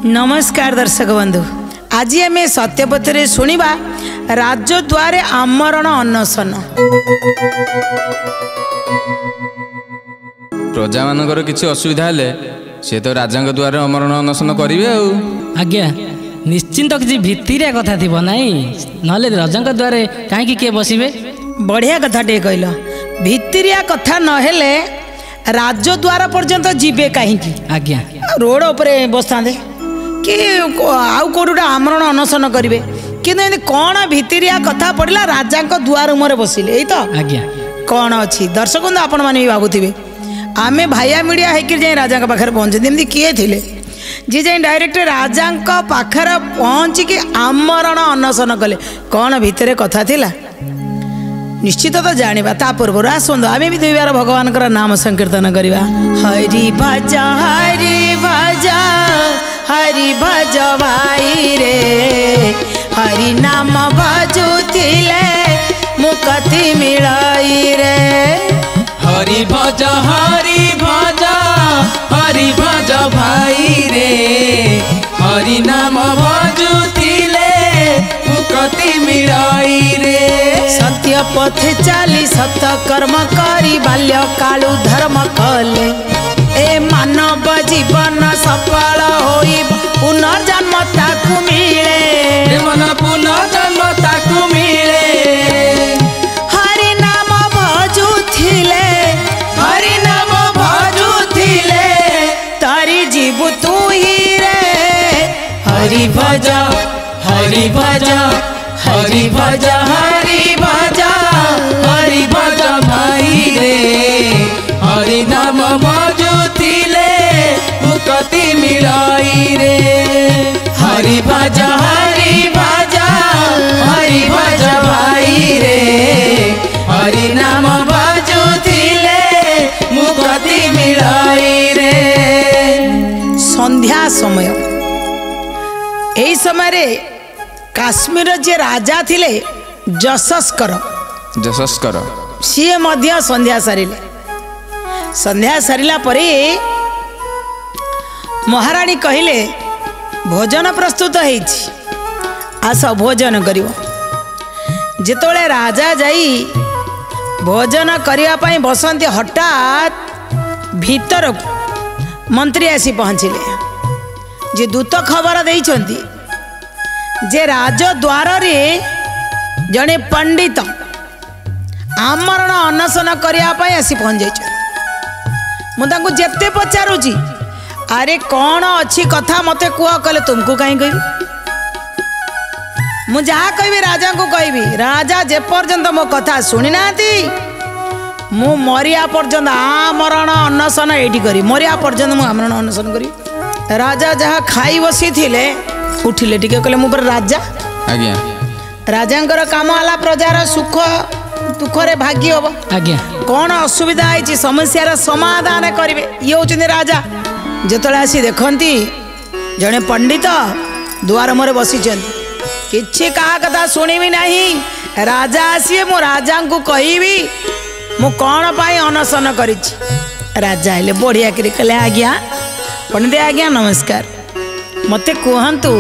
नमस्कार दर्शक बंधु, आज आम सत्यपथरे शुणा राजद्वारे आमरण अन्वेषण। प्रजा मानकर किसी असुविधा हेले से तो राजा द्वारा अमरण अन्वेषण करेंगे। आज्ञा निश्चिंत किसी भित्तिरिया कथा थी नाई ना राजा द्वारे कहीं किए बसबे। बढ़िया कथा टे कहल, भित्तिरिया कथा नहेले राजद्वार पर्यंत जीवे कहीं। आज्ञा रोड उपरे बसता कि आउ कौटा आमरण अन्वेषण करेंगे कि कौन भित्तिरिया कथा पड़ा राजा दुआर मुहर बसिले यही तो। आज्ञा कौन अच्छी दर्शक बंधु आपण मैंने भी भावुवे आमे भाइया मीडिया होकर जाए राजा पाखे पहुँचे किए थे जी जाए डायरेक्ट राजा पाखर पहुँचिकी आमरण अन्वेषण कले कौन भितर कथा थिला निश्चित तो जाना। ता पूर्व आसतु आम भी दुईबार भगवान नाम संकीर्तन करवा। हरि भज हरि भज भाई रे, हरि नाम भजुथिले मुक्ति मिलाई रे। हरि भज हरि भज भाई रे, हरि नाम भजुथिले मुक्ति मिलाई रे। सत्य पथे चाली सत कर्म करी बाल्य कालु धर्म कले ए मानव जीवन सफल होई पुनर्जन्म ताकु मिले। मन पुनर्जन्म ताकु मिले। हरि नाम भजुथिले, हरि नाम भजुथिले तारी जीव तू ही रे। हरि भज हरि भज हरि भज हरि भज हरि भज भाई रे, हरि नाम भजुथिले मुक्ति मिलाई रे। हरि भज हरि भज हरि भज भाई रे, हरि नाम भजुथिले मुक्ति मिलाई रे। संध्या समय यही समय काश्मीर जे राजा थिले जशस्कर सी मध्य संध्या सारिले। संध्या सारिला परे महारानी कहिले भोजन प्रस्तुत होइछि, आस भोजन करिवो। जेतोले राजा जाई भोजन करिया पई बसंती हठात भीतर मंत्री आसी पहुँचिले। जे दूत खबर देइछंती जे राजद्वार रे जड़े पंडित आमरण अन्वेषण करने आसी पहुँच जाइए। मुझे जेते पचारुची अरे कौन अच्छी कथा मते कुह कले तुमको कहीं कह मुझे कहि राजा को कहि राजा जे पर्यंत मो कथा शुणी ना मु मरिया पर्यंत आमरण अन्वेषण ये करी मरिया पर्यंत मु आमरण अन्वेषण करी। राजा जहाँ खाई बसी थिले उठिले टिके कहले मु राजा। आज्ञा राजांकर काम आला प्रजार सुख दुख रे भाग्य हम। आज्ञा कौन असुविधा है समस्या समाधान करेंगे ये होचंदी राजा। जेतले आसी देखती जड़े पंडित दुआर मोरे बसी किछि कहा कथा शुणिबी नहीं। राजा आसी मु राजा को कहबी मु कौन पाई अनशन करिछि। राजा आइले बढ़िया करी कहले आज्ञा पंडित आज्ञा नमस्कार मते कहतु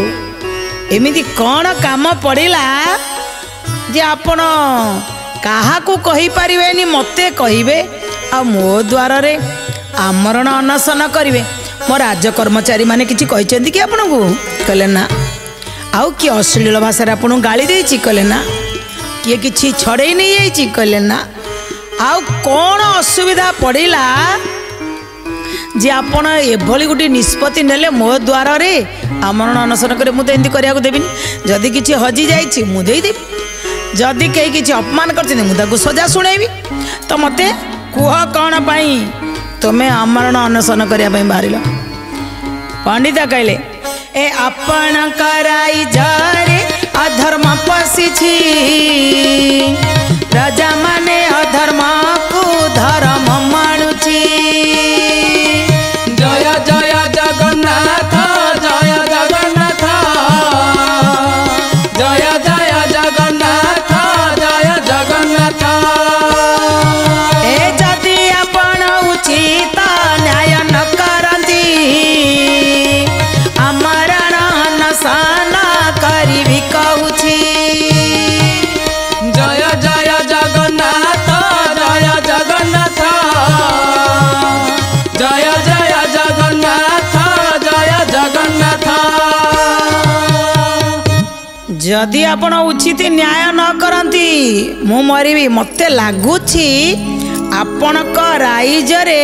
एमिति कौन काम पड़िला जे आपण कहा को कहि परिबेनी मते कहिबे आ मो द्वार रे आमरण अन्वेषण करिवे। मो राज्य कर्मचारी माने किछि कहिसेंती कि आपण को कहले ना। आउ कि अश्लील भाषा आपण गाली देछि कहले ना। किए किछि छड़े नहीं जाइछि कहले ना। आउ कौन असुविधा पड़िला जे आपण एभली गोटे निष्पत्ति नेले मो द्वार रे आमरण अन्वेषण करे मुझे एमती करिया देविनी। जदि किछि हजि जाइछि मु देई देबी, जदि कहीं किछि अपमान करछिन मु ताको सजा सुनाइबी। तो मते कुह कौन पाई तुम्हें आमरण अन्वेषण करिया पई बाहरिल। पंडित कहले ए आपण कराई जारे अधर्म पसिछि राजा माने अधर्म को धर्म मानुछि। जय जय जगन्नाथ जय जगन्नाथ जय जय जगन्नाथ जय जगन्नाथ। ए जदि आपण उचित न्याय न करंती हमारा जदि आपण उचित न्याय न करती मु मरबी मते लगुच आपणक राइजरे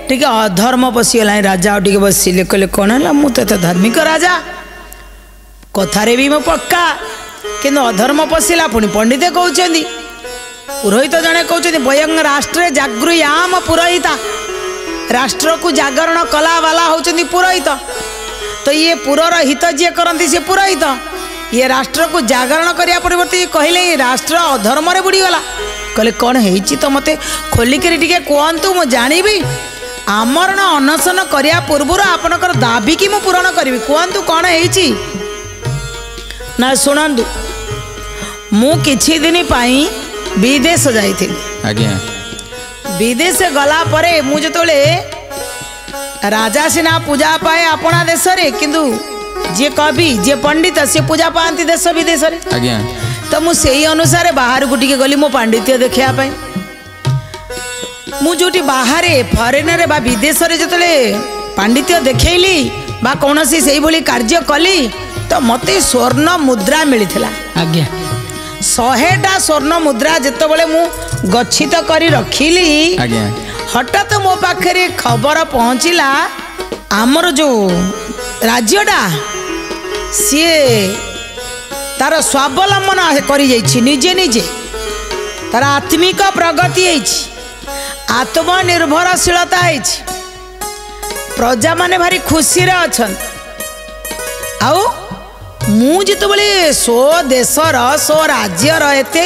टिके अधर्म पशिगला राजा टिके बसिले कहले कौन है मुझे तो धार्मिक राजा कथारे भी मो पक्का किंतु अधर्म पशिला पुणी पंडित कहते पुरोहित जड़े कहते वयं राष्ट्रे जागृयाम पुरोहिता राष्ट्र को जागरण कला वाला होचंदी पुरोहित तो ये पुरर हित जी करती से पुरोहित ये राष्ट्र को जागरण करने परिवर्ते कहले राष्ट्र अधर्म रे बुड़ीगला कहले कौन है तो मते खोलिक कहतु मु जानी आमरण अनशन करने पूर्व आपणकर दाबी कि मु पूरण करी कहतु कौन है ना शुणु मु किछि दिन पाई विदेश जाइथिली आज्ञा विदेश गला परे मु जतोले राजा सिना पूजा पाए अपना देश रे किंतु जे कवि जे पंडित से पूजा पाती देश विदेश रे आज्ञा तो मु सेही अनुसार बाहर को टिके गली मो पांडित्य देखिया पाई मु जोटी बाहर फरेन रे बा विदेश रे जतले पांडित्य देखैली बा कोनोसी सेही भली कार्य कली तो मते स्वर्ण मुद्रा मिलिथिला आज्ञा 100टा स्वर्ण मुद्रा जेते बळे मु गच्छित करी रखिली आज्ञा हठात मो पाखे खबर पहुँचला आमर जो राज्यटा सी तार स्वावलंबन करी जाइछि निजे निजे तार आत्मिक प्रगति आत्मनिर्भरशीलता प्रजा माने भारी खुशी रे अछन आउ मु जितबले सो देशर सो राज्यर एते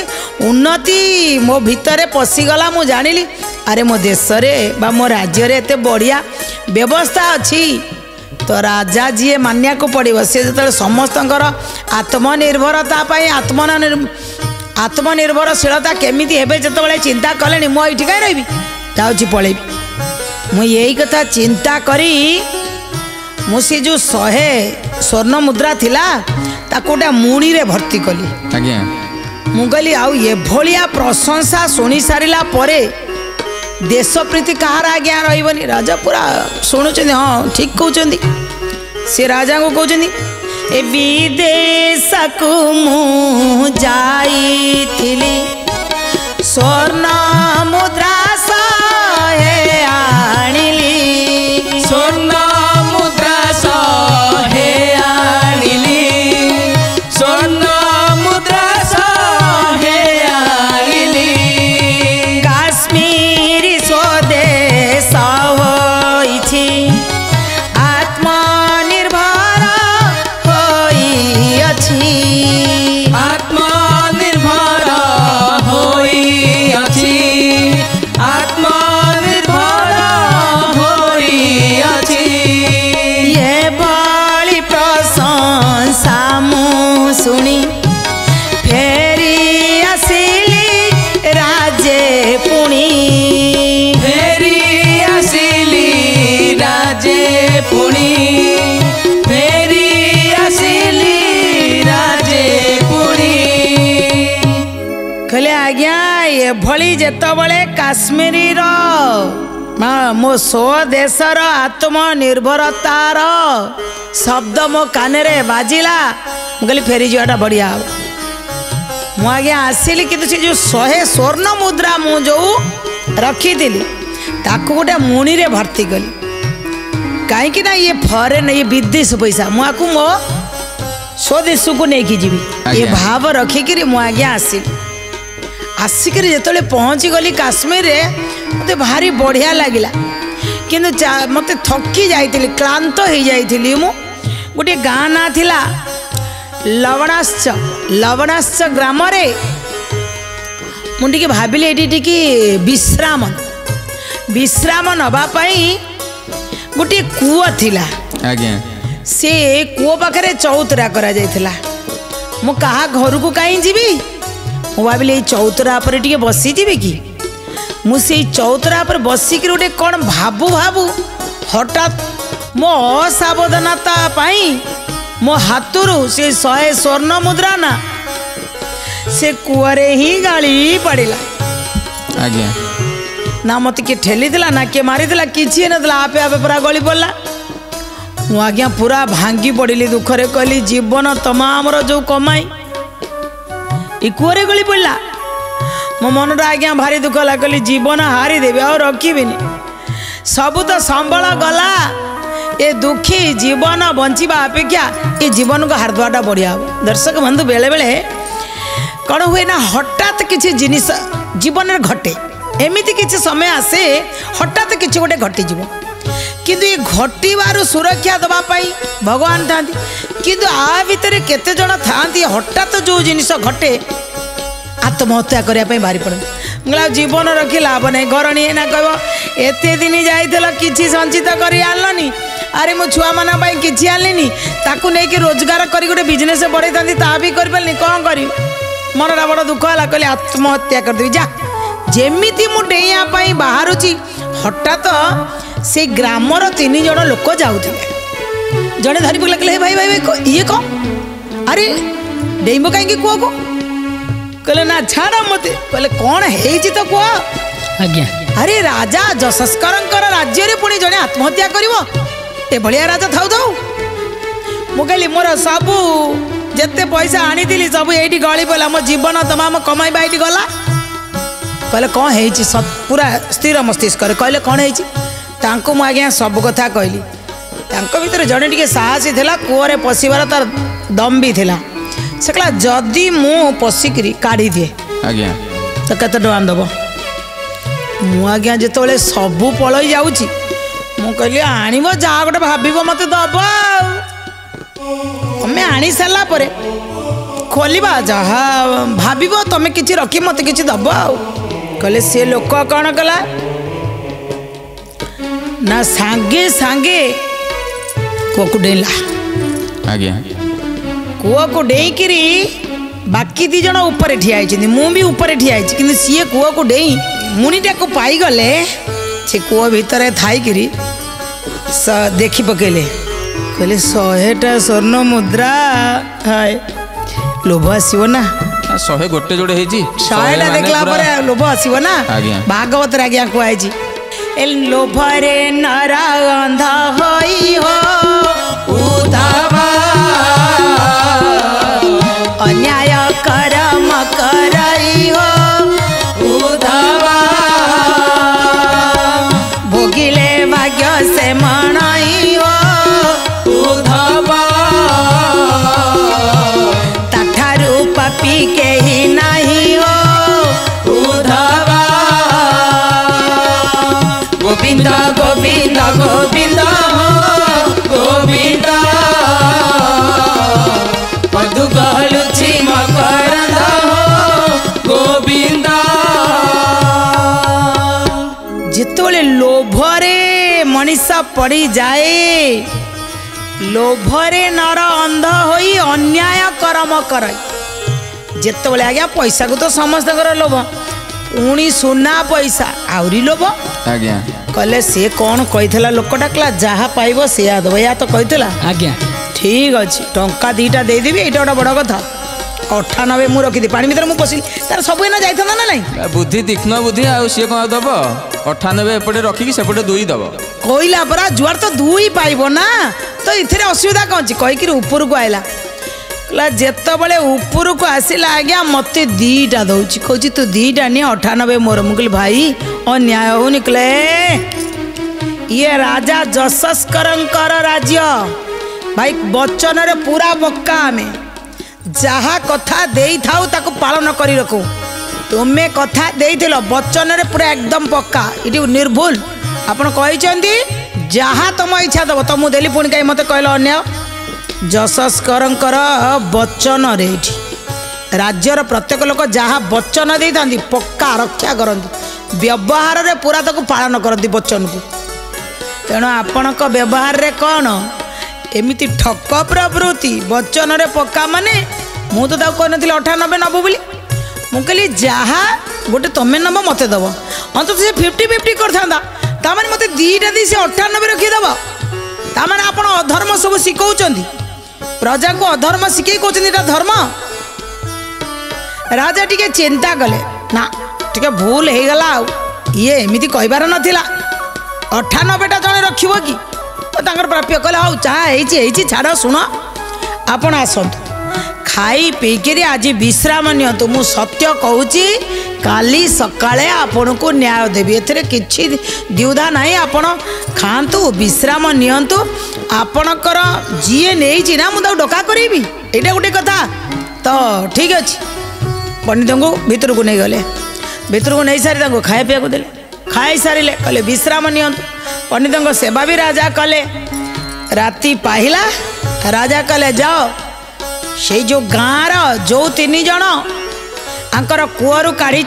उन्नति मो भितरे पशिगला मु जानिली अरे मो देश रे बा मो राज्य रे एते बढ़िया व्यवस्था अच्छी तो राजा जी मानिया को पड़ो सी जो समस्तंकर आत्मनिर्भरता आत्मनिर्भरशीलता केमिति हेबे जतबले चिंता कले मु एठी काई रहबी जाउची पळेबी मु यही कथा चिंता करी मुसी जो 100 स्वर्ण मुद्रा थिला ताको गोटे मुणी रे भर्ती कली आज्ञा मु कहली आउ ये भलिया प्रशंसा सुनी सारिला परे देश प्रीति कहार आज्ञा रही राजा पूरा शुणुचंदी हाँ ठीक कहते से राजा को कहते ए विदेश को मु जाइथिली स्वर्ण मुद्रा सहे आनिली स्वर्ण मुद्रा सहे आनिली स्वर्ण मुद्रा सहे आनिली काश्मीर स्वदेश होइछि आत्मनिर्भर होइअछि आत्मनिर्भर होइअछि आत्मनिर्भर होइअछि ये बड़ी प्रशंसा मु सुनी फेरी आसिली राजे पुणी फेरी आसिली राजे पुणी फेरी आसिली राजे पुणी कहले आज्ञा ये भली जेतबले काश्मीरी मो स्वदेशर आत्मनिर्भरतार शब्द मो काने रे बाजिला कहली फेरी जाटा बढ़िया मु आज्ञा आसिली कि से जो 100 स्वर्ण मुद्रा मु जो रखी ताकू गोटे मुणी रे भर्ती कली कहीं ना ये फरेन ये विदेश पैसा मुझे मो स्वदेश को लेकिन जीवी ये भाव रखिकी मु आज्ञा आसिली आसिक जो पहुँची गली काश्मीर रे मत भारी बढ़िया लगिला किंतु मत थकी जाइली क्लांत हो जाइली मु गोटे गाँ ना थिला लवणाश्च ग्राम रे मुझे भाविली ये विश्राम नवापाई गोटे कूओ थिला आज्ञा से कूओ पाखे चौतरा करा जाइथिला मु कहा घर को कहीं जीवी मु भाविली चौतरा पर टिके बसी जीवी कि मुझे चौतरा पर बसिक गोटे कौन भाबू भाबू हठात मो असावधानता पाई मो हाथरू से 100 स्वर्ण मुद्रा ना से कुआरे ही गाड़ी पड़ेला आज्ञा ना मत किए ठेली दिला ना किए मारी दिला किसी ना आपे आपे पूरा गली पड़ला मु आज्ञा पूरा भांगी पड़िली दुखरे कहली जीवन तमाम जो कमाई ଏ କୂଅରେ ଗଳି ପଡ଼ିଲା। ମୋ ମନଟା ଆଜ୍ଞା ଭାରି ଦୁଃଖ ହେଲା। କହିଲି ଜୀବନ ହାରିଦେବି ଆଉ ରଖିବିନି, ସବୁ ତ ସମ୍ବଳ ଗଲା। ଏ ଦୁଃଖୀ ଜୀବନ ବଞ୍ଚିବା ଅପେକ୍ଷା ଏ ଜୀବନକୁ ହାରିଦେବାଟା ବଢ଼ିଆ ହେବ। ଦର୍ଶକ ବନ୍ଧୁ, ବେଳେବେଳେ କ'ଣ ହୁଏ ନା ହଠାତ୍ କିଛି ଜିନିଷ ଜୀବନରେ ଘଟେ। ଏମିତି କିଛି ସମୟ ଆସେ ହଠାତ୍ କିଛି ଗୋଟେ ଘଟିଯିବ, କିନ୍ତୁ ଏ ଘଟିବାରୁ ସୁରକ୍ଷା ଦେବା ପାଇଁ ଭଗବାନ ଥାନ୍ତି। କିନ୍ତୁ ଆ ଭିତରେ କେତେ ଜଣ ଥାନ୍ତି ହଠାତ୍ ଯେଉଁ ଜିନିଷ ଘଟେ ଆତ୍ମହତ୍ୟା କରିବା ପାଇଁ ବାହାରି ପଡ଼ନ୍ତି। ଜୀବନ ରଖି ଲାଭ ନାହିଁ। ଘରଣୀ ଏଇନା କହିବ ଏତେ ଦିନ ଯାଇଥିଲ କିଛି ସଞ୍ଚିତ କରି ଆଣିଲନି, ଆରେ ମୋ ଛୁଆମାନଙ୍କ ପାଇଁ କିଛି ଆଣିଲିନି, ତାକୁ ନେଇକି ରୋଜଗାର କରି ଗୋଟେ ବିଜନେସ୍ ବଢ଼େଇଥାନ୍ତି, ତାହା ବି କରିପାରିଲିନି, କ'ଣ କରିବି? ମନଟା ବଡ଼ ଦୁଃଖ ହେଲା। କହିଲି ଆତ୍ମହତ୍ୟା କରିଦେବି। ଯା, ଯେମିତି ମୁଁ ଡେଇଁବା ପାଇଁ ବାହାରୁଛି ହଠାତ୍ ସେ ଗ୍ରାମର 3 ଜଣ ଲୋକ ଯାଉଥିଲେ। ଜଣେ ଧରି ପକେଇଲା, କହିଲେ ଭାଇ ଭାଇ ଭାଇ ଇଏ କ'ଣ? ଆରେ ଡେଇଁବ କାହିଁକି କୁହକୁ? କହିଲେ ନା ଛାଡ଼ ମତେ। କହିଲେ କ'ଣ ହେଇଛି ତ କୁହ। ଆଜ୍ଞା। ଆରେ ରାଜା ଯଶସ୍କରଙ୍କର ରାଜ୍ୟରେ ପୁଣି ଜଣେ ଆତ୍ମହତ୍ୟା କରିବ? ଏଭଳିଆ ରାଜା ଥାଉ ଥାଉ। ମୁଁ କହିଲି ମୋର ସବୁ ଯେତେ ପଇସା ଆଣିଥିଲି ସବୁ ଏଇଠି ଗଳି ପଡ଼ିଲା, ମୋ ଜୀବନ ତମାମ କମାଇବା ଏଇଠି ଗଲା। କହିଲେ କ'ଣ ହେଇଛି? ପୁରା ସ୍ଥିର ମସ୍ତିଷ୍କରେ କହିଲେ କ'ଣ ହେଇଛି? ତାଙ୍କୁ ମୁଁ ଆଜ୍ଞା ସବୁ କଥା କହିଲି। ତାଙ୍କ ଭିତରେ ଜଣେ ଟିକେ ସାହସୀ ଥିଲା, କୂଅରେ ପଶିବାର ତାର ଦମ୍ ବି ଥିଲା। ସେ କହିଲା ଯଦି ମୁଁ ପଶିକିରି କାଢ଼ିଦିଏ ଆଜ୍ଞା ତ କେତେ ଟଙ୍କା ଦେବ? ମୁଁ ଆଜ୍ଞା ଯେତେବେଳେ ସବୁ ପଳେଇ ଯାଉଛି ମୁଁ କହିଲି ଆଣିବ ଯାହା ଗୋଟେ ଭାବିବ ମୋତେ ଦେବ। ଆଉ ତମେ ଆଣି ସାରିଲା ପରେ ଖୋଲିବା, ଯାହା ଭାବିବ ତମେ କିଛି ରଖି ମୋତେ କିଛି ଦେବ। ଆଉ କହିଲେ ସେ ଲୋକ କ'ଣ କଲା ନା ସାଙ୍ଗେ ସାଙ୍ଗେ କୂଅକୁ ଡେଇଁଲା। ଆଜ୍ଞା। କୂଅକୁ ଡେଇଁକିରି ବାକି 2 ଜଣ ଉପରେ ଠିଆ ହେଇଛନ୍ତି, ମୁଁ ବି ଉପରେ ଠିଆ ହେଇଛି, କିନ୍ତୁ ସିଏ କୂଅକୁ ଡେଇଁ ମୁଣିଟାକୁ ପାଇଗଲେ। ସେ କୂଅ ଭିତରେ ଥାଇକିରି ଦେଖି ପକେଇଲେ, କହିଲେ 100ଟା ସ୍ୱର୍ଣ୍ଣ ମୁଦ୍ରା। ହାୟ, ଲୋଭ ଆସିବ ନା? 101 ଯୋଡ଼େ ହେଇଛି। 100ଟା ଦେଖିଲା ପରେ ଲୋଭ ଆସିବ ନା? ଆଜ୍ଞା। ଭାଗବତରେ ଆଜ୍ଞା କୁହାଯାଇଛି, ଏ ଲୋଭରେ ନର ଅନ୍ଧ ହୋଇ ହୋ ଅନ୍ୟାୟ କରମ କରାଇ ହୋ ଭୋଗିଲେ ଭାଗ୍ୟ ସେ ମଣାଇ ହୋ ତାଠାରୁ ପାପି କେହି ନାହିଁ ହୋ ଗୋବିନ୍ଦ ଗୋବିନ୍ଦ ଗୋବିନ୍ଦ ଗୋବିନ୍ଦ ମଧୁ ଗଲୁଛି ମକରନ୍ଦ ଗୋବିନ୍ଦ। ଯେତେବେଳେ ଲୋଭରେ ମଣିଷ ପଡ଼ିଯାଏ, ଲୋଭରେ ନର ଅନ୍ଧ ହୋଇ ଅନ୍ୟାୟ କରମ କରାଇ। ଯେତେବେଳେ ଆଜ୍ଞା ପଇସାକୁ ତ ସମସ୍ତଙ୍କର ଲୋଭ, ପୁଣି ସୁନା ପଇସା ଆହୁରି ଲୋଭ। ଆଜ୍ଞା। କହିଲେ ସେ କ'ଣ କହିଥିଲା ଲୋକଟା? କହିଲା ଯାହା ପାଇବ ସେଇଆ ଦେବ, ଏହା ତ କହିଥିଲା। ଆଜ୍ଞା। ଠିକ୍ ଅଛି, ଟଙ୍କା 2ଟା ଦେଇଦେବି, ଏଇଟା ଗୋଟେ ବଡ଼ କଥା। 98 ମୁଁ ରଖିଦି, ପାଣି ଭିତରେ ମୁଁ ପଶିଲି, ତାର ସବୁ ଏଇନା ଯାଇଥାନ୍ତା ନା ନାଇଁ? ବୁଦ୍ଧି ତୀକ୍ଷ୍ଣ ବୁଦ୍ଧି, ଆଉ ସିଏ କ'ଣ ଦେବ? 98 ଏପଟେ ରଖିକି ସେପଟେ 2 ଦେବ। କହିଲା ପରା ଯୁଆଡ଼େ ତ 2 ପାଇବ ନା, ତ ଏଥିରେ ଅସୁବିଧା କ'ଣ ଅଛି? କହିକିରି ଉପରକୁ ଆଇଲା। କହିଲା ଯେତେବେଳେ ଉପରକୁ ଆସିଲା ଆଜ୍ଞା ମୋତେ 2ଟା ଦେଉଛି, କହୁଛି ତୁ 2ଟା ନିଏ, 98 ମୋର। ମୁଁ କହିଲି ଭାଇ ଅନ୍ୟାୟ ହେଉନି? କହିଲେ ଇଏ ରାଜା ଯଶସ୍କରଙ୍କର ରାଜ୍ୟ ଭାଇ, ବଚନରେ ପୁରା ପକ୍କା। ଆମେ ଯାହା କଥା ଦେଇଥାଉ ତାକୁ ପାଳନ କରି ରଖୁ। ତୁମେ କଥା ଦେଇଥିଲ ବଚନରେ ପୁରା ଏକଦମ ପକ୍କା, ଏଠି ନିର୍ଭୁଲ। ଆପଣ କହିଛନ୍ତି ଯାହା ତମ ଇଚ୍ଛା ଦେବ, ତ ମୁଁ ଦେଲି, ପୁଣି କାହିଁ ମୋତେ କହିଲ ଅନ୍ୟାୟ? ଯଶସ୍କରଙ୍କର ବଚନରେ ଏଠି ରାଜ୍ୟର ପ୍ରତ୍ୟେକ ଲୋକ ଯାହା ବଚନ ଦେଇଥାନ୍ତି ପକ୍କା ରକ୍ଷା କରନ୍ତି, ବ୍ୟବହାରରେ ପୁରା ତାକୁ ପାଳନ କରନ୍ତି ବଚନକୁ। ତେଣୁ ଆପଣଙ୍କ ବ୍ୟବହାରରେ କ'ଣ ଏମିତି ଠକ ପ୍ରବୃତ୍ତି? ବଚନରେ ପକ୍କା ମାନେ ମୁଁ ତ ତାକୁ କହିନଥିଲି 98 ନେବ ବୋଲି। ମୁଁ କହିଲି ଯାହା ଗୋଟେ ତମେ ନେବ ମୋତେ ଦେବ, ଅନ୍ତତଃ ସେ 50-50 କରିଥାନ୍ତା। ତାମାନେ ମୋତେ 2ଟା ଦେଇ ସେ 98 ରଖିଦେବ। ତାମାନେ ଆପଣ ଅଧର୍ମ ସବୁ ଶିଖଉଛନ୍ତି, ପ୍ରଜାଙ୍କୁ ଅଧର୍ମ ଶିଖେଇ କହୁଛନ୍ତି ଏଇଟା ଧର୍ମ। ରାଜା ଟିକେ ଚିନ୍ତା କଲେ, ନା ଟିକେ ଭୁଲ ହେଇଗଲା, ଆଉ ଇଏ ଏମିତି କହିବାର ନଥିଲା। 98ଟା ଜଣେ ରଖିବ କି? ତାଙ୍କର ପ୍ରାପ୍ୟ। କହିଲେ ହଉ ଯାହା ହେଇଛି ହେଇଛି, ଛାଡ଼। ଶୁଣ ଆପଣ ଆସନ୍ତୁ, खाई पीकि आज विश्राम नियंतु मु सत्य कहूची काली सकाळे आपण को न्याय देवी एथरे किछि द्विधा नाही आपण खांतु विश्राम नियंतु आपणकर जीए नेई ना मु डका करेबी एटा गोटे कथा तो ठीक अछि पंडित को भीतर को नहीं गले भीतर को नहीं सारी खाया पिया को देले खाई सारे कले विश्राम नियंतु पंडित सेवा भी राजा कले राति पाहिला राजा कले जाओ से जो गाँव जो तीन जन आंकर कूअरु काढ़ी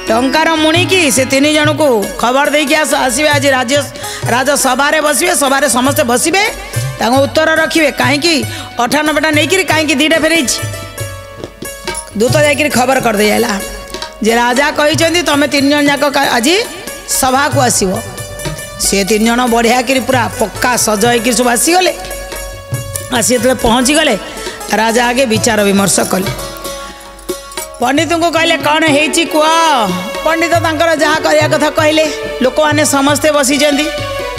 टंकार मुणिकी से तीन जन को खबर देके आसवे आज राजसभा बसवे सभारे समस्ते बसवे उत्तर रखिए कहीं 98टा नहीं कहीं 2टा फेर दूत जा खबर कर दे आला जे राजा कही तुम 3 जन जाक आज सभा को आसव सी 3 जन बढ़िया कि पूरा पक्का सज हो सब आसीगले आसी जो पहुँची गले राजा आगे विचार विमर्श कले पंडित को कहले कौन है कह पंडित तांकर जहाँ करया कथा कहले लोक मैंने समस्ते बसी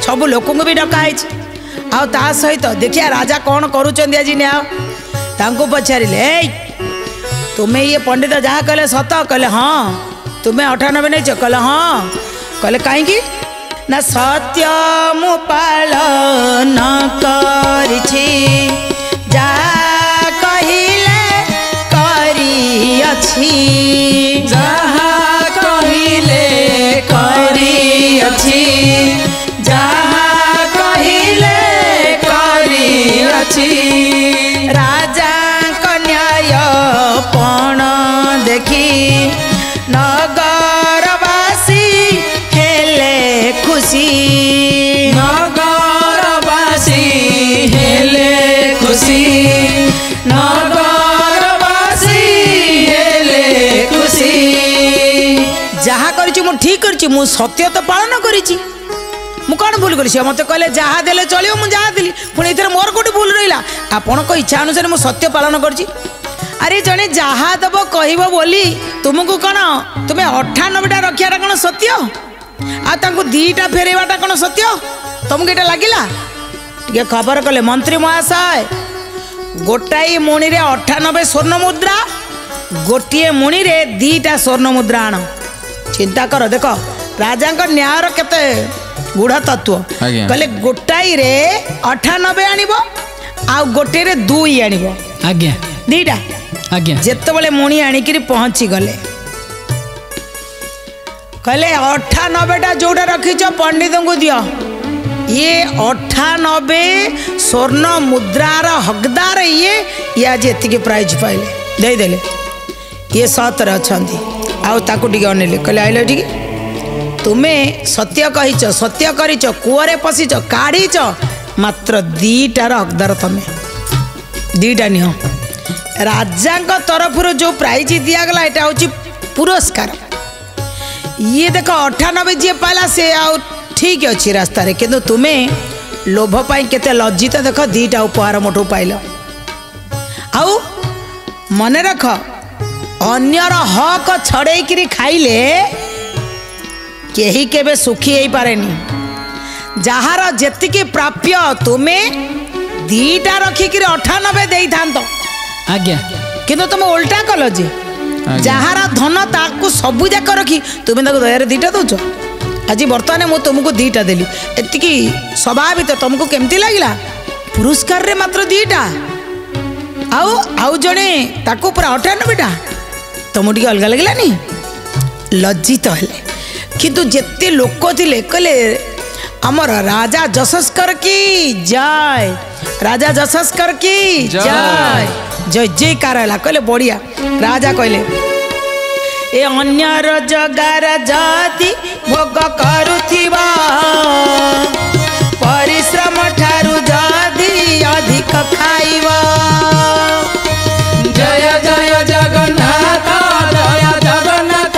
सब लोक भी डकाई आ सहित देखिया राजा कौन करुँच आज न्याय पचारे तुम्हें ये पंडित जहाँ कहले सत कहले हाँ तुम्हें 98 नहीं कहले हाँ कहले कहीं ना सत्य मु पालन करिछि जा कहिले करिअछि जहाँ कहिले करिअछि जहाँ कहिले करिअछि राजा कन्याय पण देखी नगरवासी हेले खुशी नगरवासी हेले खुशी नगरवासी हेले खुशी जहाँ करिछि मु ठीक करिछि मु सत्य तो पालन करिछि मु कौन भूल करिछि मते कहले जहाँ देले चलियो मु जहाँ देली पुणी इधर मोर कोटी भूल रहिला आपण को इच्छा अनुसार मु सत्य पालन करिछि अरे जने जहाँ दब कहब बोली तुमको कौन तुम्हें 98टा रखियाटा कौन सत्य आ तांको 2टा फेरेवाटा कौन सत्य तुमको ये लगिला टे खबर कले मंत्री महाशय गोटाई मुणी रे 98 स्वर्ण मुद्रा गोटे मुणी रे 2टा स्वर्ण मुद्रा आण चिंता कर देख राजा न्यायर केते गुढ़ तत्व कहले गोटाई रे 98 आनिबो आ गोटे रे 2 आनिबो आज्ञा 2टा आज्ञा जेतबले मुणी आनिकरी पहुंची गले कहले 98टा जोटा रखीच पंडित को दियो ये 98 स्वर्ण मुद्रार हकदार ये आज एतिके प्राइज पाइले दे देले ये सतर अच्छी आउ ताकू टिके अनेले कहले आइल ठीक तुम्हें सत्य कहीच सत्य करिच कूअरे पशिच काढ़ीच मात्र 2टार हकदार तमें 2टा निह राजा तरफ जो प्राइज दिगला यहाँ हूँ पुरस्कार ये देख 98 जी पाला से आउ ठीक अच्छी रास्ता रे किंतु तुम्हें लोभ पाई केते लज्जित देख 2टा उपहार मोटू पाइल आउ मन रख अन्यर हक छड़े खाइले केही केबे सुखी हो पारे जार जेतिकी प्राप्य तुम्हें 2टा रखिक 98 दे था आज्ञा किंतु तुम उल्टा कल जे जार धन ताकू सबू जाक रखी तुम्हें दयारे 2टा दौच आज बर्तमान मु तुमको 2टा देली एतिकी स्वाभाविक तुमको केमती लगिला पुरस्कार रे मात्र 2टा आउ जड़े ताकू पूरा 98टा तुमको टी अलग लगलानी लज्जित हेले किंतु जेते लोक थिले कहले अमर राजा जशस्कर की जय राजा जशस्कर की जय जय जयकार है कहले बढ़िया राजा कहले ए अन्यर जगार जाति भोग करुथिबा परिश्रम ठारू जदि अधिक खाइबा जय जय जगन्नाथ जय जगन्नाथ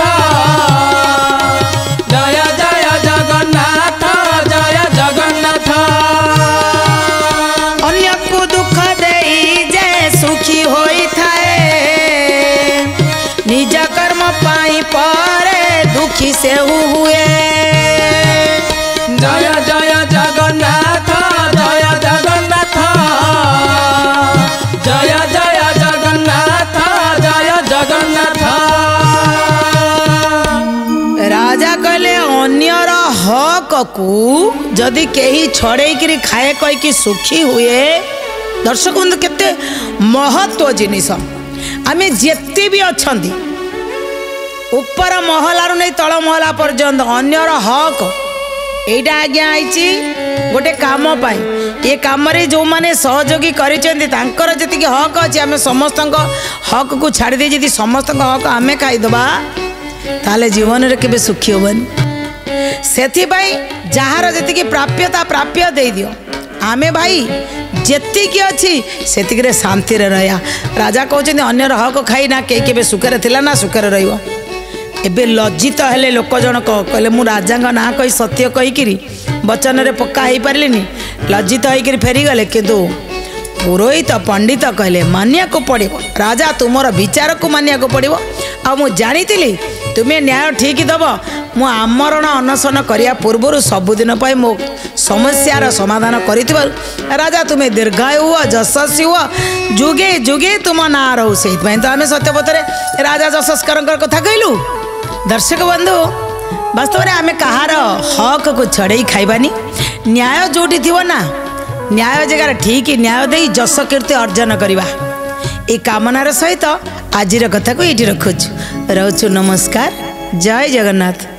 जय जय जगन्नाथ जय जगन्नाथ अन्य को दुख देई जे सुखी होई थाए निज कर्म पाई परे दुखी से हुए जय जय जगन्नाथ जय जगन्नाथ जय जय जगन्नाथ को जदि कहीं छड़े खाए कहीकि सुखी हुए दर्शक बंधु केते महत्व जिनिस आम जेते भी अच्छा ऊपर महलार नहीं तल महला पर्यंत अन्यर हक एटा आज्ञा आई गोटे काम पाई ये काम रे जो माने सहयोगी करिसेंती तांकर जति हक अछि आमे समस्त हक को छाड़ दे जदि समस्त हक आमे खाईदबा ताले जीवन रे केबे सुखी होबनी सेथि भाई जहार जति प्राप्यता प्राप्य दे दियो आमे भाई जेतिकी अच्छी सेतिक रे शांति रे रहया राजा कहउछन्ती अन्यर हक खाई ना के केबे सुखरे थिला ना सुखरे रहइबो एबे लज्जित हेले लोक जनक कहले मु राजा ना कही सत्य कहीकि वचन रे पक्का हो पारिनी लज्जित होकर फेरी गले किंतु पुरोहित पंडित कहले मानिया को पड़ो राजा तुमर विचार को मानिया को पड़ो आ मु जानी तुम्हें न्याय ठीक दब मु आमरण अनशन करिया पूर्व सबुदिन पाई मो समस्यार समाधान कर राजा तुम्हें दीर्घायु हुआ यशस्वी हुआ जुगे जुगे तुम ना रहू से तो आम सत्यपथरे राजा यशस्कर कथा कहलु दर्शक बंधु वास्तव में आम कहार हक को छड़े खाइबानी न्याय जोटी थी ना न्याय जगार ठीक न्याय दे जश कीर्ति अर्जन करवा ये कामनार सहित आज कथा को ये रखुचु रोचु नमस्कार जय जगन्नाथ।